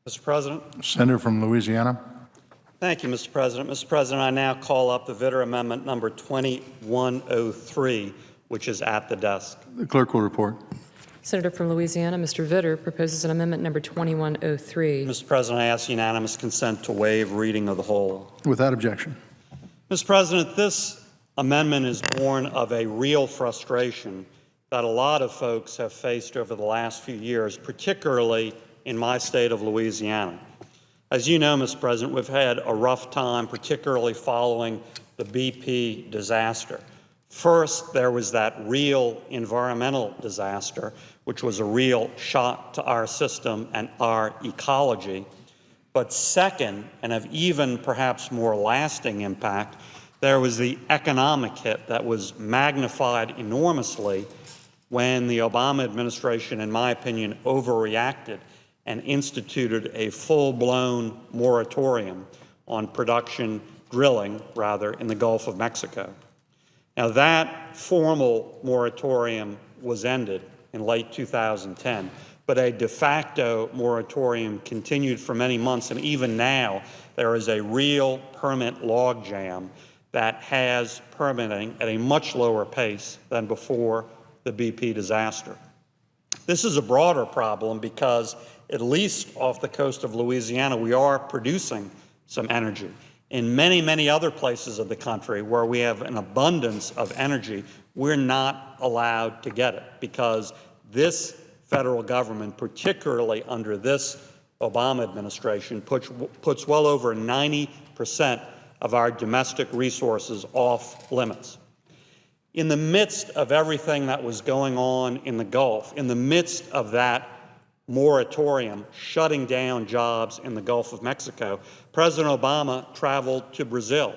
Mr. President. Senator from Louisiana. Thank you, Mr. President. Mr. President, I now call up the Vitter Amendment number 2103, which is at the desk. The clerk will report. Senator from Louisiana, Mr. Vitter proposes an amendment number 2103. Mr. President, I ask unanimous consent to waive reading of the whole. Without objection. Mr. President, this amendment is born of a real frustration that a lot of folks have faced over the last few years, particularly in my state of Louisiana. As you know, Mr. President, we've had a rough time, particularly following the BP disaster. First, there was that real environmental disaster, which was a real shock to our system and our ecology. But second, and of even perhaps more lasting impact, there was the economic hit that was magnified enormously when the Obama administration, in my opinion, overreacted and instituted a full-blown moratorium on drilling, in the Gulf of Mexico. Now, that formal moratorium was ended in late 2010, but a de facto moratorium continued for many months, and even now there is a real permit logjam that has permitting at a much lower pace than before the BP disaster. This is a broader problem because, at least off the coast of Louisiana, we are producing some energy. In many, many other places of the country where we have an abundance of energy, we're not allowed to get it because this federal government, particularly under this Obama administration, puts well over 90% of our domestic resources off limits. In the midst of everything that was going on in the Gulf, in the midst of that moratorium shutting down jobs in the Gulf of Mexico, President Obama traveled to Brazil,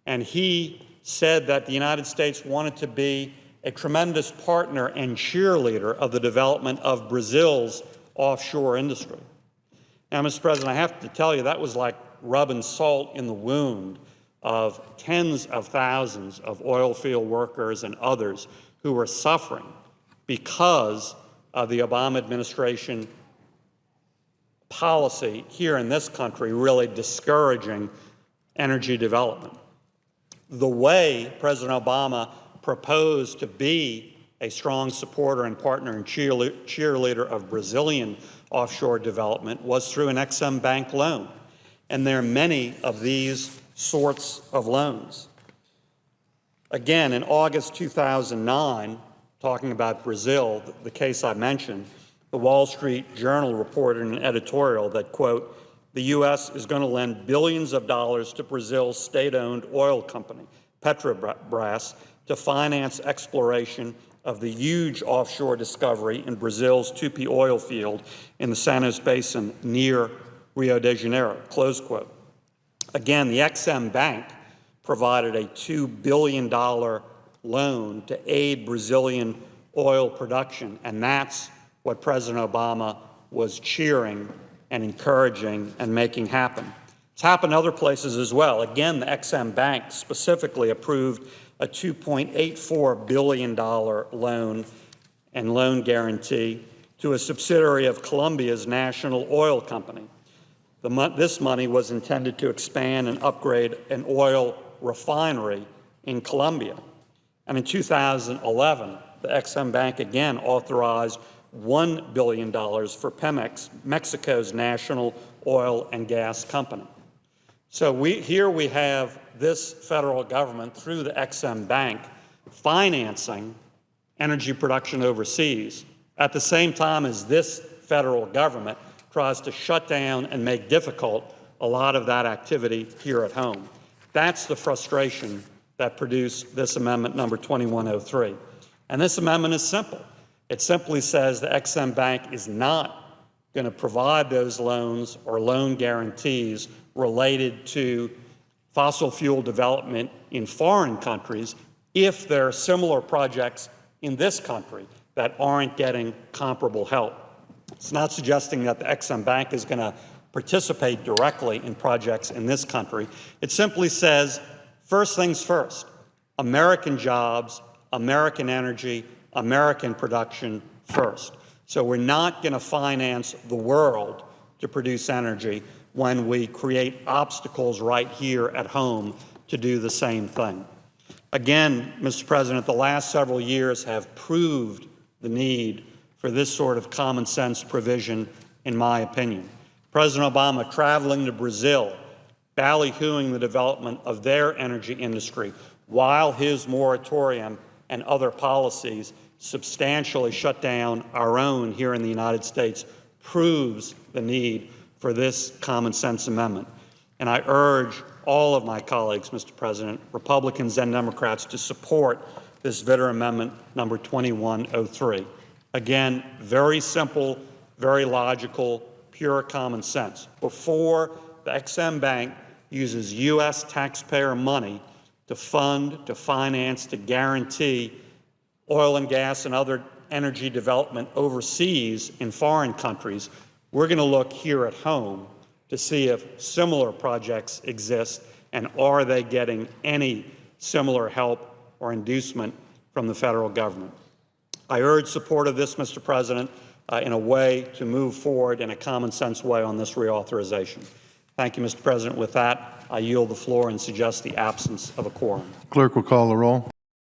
and he said that the United States wanted to be a tremendous partner and cheerleader of the development of Brazil's offshore industry. Now, Mr. President, I have to tell you, that was like rubbing salt in the wound of tens of thousands of oil field workers and others who were suffering because of the Obama administration policy here in this country really discouraging energy development. The way President Obama proposed to be a strong supporter and partner and cheerleader of Brazilian offshore development was through an Ex-Im Bank loan. And there are many of these sorts of loans. Again, in August 2009, talking about Brazil, the case I mentioned, the Wall Street Journal reported in an editorial that, quote, the U.S. is going to lend billions of dollars to Brazil's state-owned oil company, Petrobras, to finance exploration of the huge offshore discovery in Brazil's Tupi oil field in the Santos Basin near Rio de Janeiro, close quote. Again, the Ex-Im Bank provided a $2 billion loan to aid Brazilian oil production, and that's what President Obama was cheering and encouraging and making happen. It's happened other places as well. Again, the Ex-Im Bank specifically approved a $2.84 billion loan and loan guarantee to a subsidiary of Colombia's national oil company. This money was intended to expand and upgrade an oil refinery in Colombia. And in 2011, the Ex-Im Bank again authorized $1 billion for Pemex, Mexico's national oil and gas company. So here we have this federal government, through the Ex-Im Bank, financing energy production overseas at the same time as this federal government tries to shut down and make difficult a lot of that activity here at home. That's the frustration that produced this amendment number 2103. And this amendment is simple. It simply says the Ex-Im Bank is not going to provide those loans or loan guarantees related to fossil fuel development in foreign countries if there are similar projects in this country that aren't getting comparable help. It's not suggesting that the Ex-Im Bank is going to participate directly in projects in this country. It simply says, first things first, American jobs, American energy, American production first. So we're not going to finance the world to produce energy when we create obstacles right here at home to do the same thing. Again, Mr. President, the last several years have proved the need for this sort of common sense provision, in my opinion. President Obama traveling to Brazil, ballyhooing the development of their energy industry, while his moratorium and other policies substantially shut down our own here in the United States, proves the need for this common sense amendment. And I urge all of my colleagues, Mr. President, Republicans and Democrats, to support this Vitter Amendment number 2103. Again, very simple, very logical, pure common sense. Before the Ex-Im Bank uses U.S. taxpayer money to fund, to finance, to guarantee oil and gas and other energy development overseas in foreign countries, we're going to look here at home to see if similar projects exist and are they getting any similar help or inducement from the federal government. I urge support of this, Mr. President, in a way to move forward in a common sense way on this reauthorization. Thank you, Mr. President. With that, I yield the floor and suggest the absence of a quorum. Clerk will call the roll.